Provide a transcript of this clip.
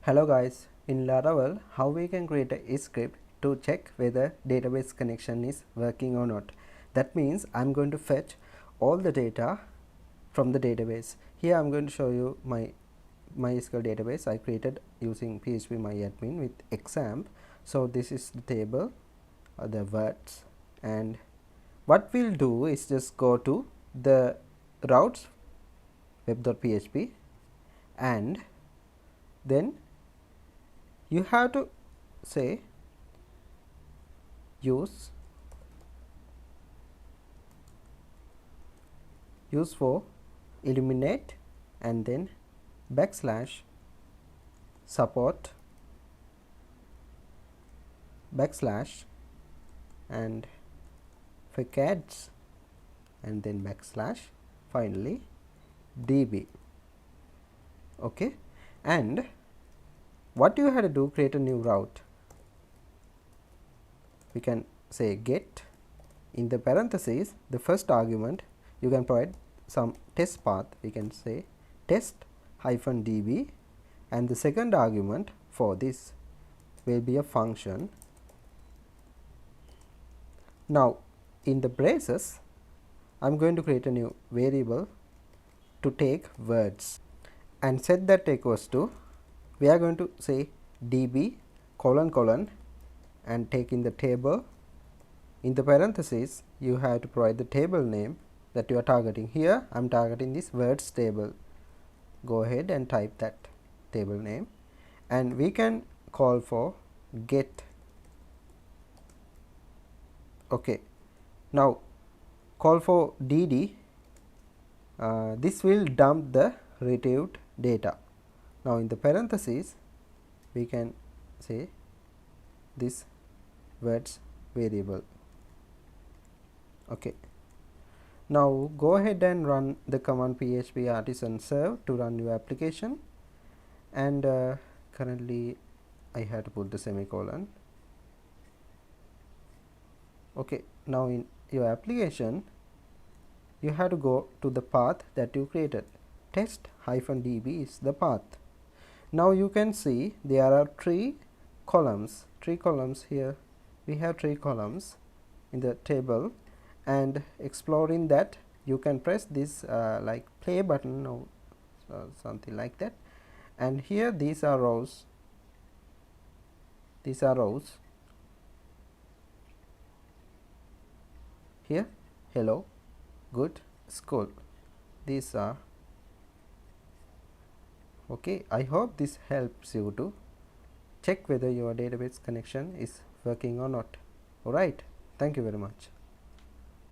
Hello guys, in Laravel, how we can create a script to check whether database connection is working or not. That means I'm going to fetch all the data from the database. Here I'm going to show you my MySQL database I created using phpMyAdmin with example. So this is the table, the words, and what we'll do is just go to the routes web.php, and then you have to say use for eliminate, and then backslash support backslash and facades, and then backslash finally db. Okay, and what you have to do, create a new route. We can say get, in the parentheses the first argument you can provide some test path. We can say test hyphen db, and the second argument for this will be a function. Now in the braces I am going to create a new variable to take words and set that equals to, we are going to say db colon and take in the table. In the parentheses you have to provide the table name that you are targeting. Here I am targeting this words table. Go ahead and type that table name, and we can call for get. Okay, now call for dd. This will dump the retrieved data. Now in the parentheses we can say this words variable. Okay, now go ahead and run the command php artisan serve to run your application, and currently I had to put the semicolon. Okay, now in your application you have to go to the path that you created. Test hyphen db is the path. Now you can see there are three columns here. We have three columns in the table, and exploring that you can press this like play button or something like that, and here these are rows. Here hello, good, school, these are. Okay, I hope this helps you to check whether your database connection is working or not. Alright, thank you very much.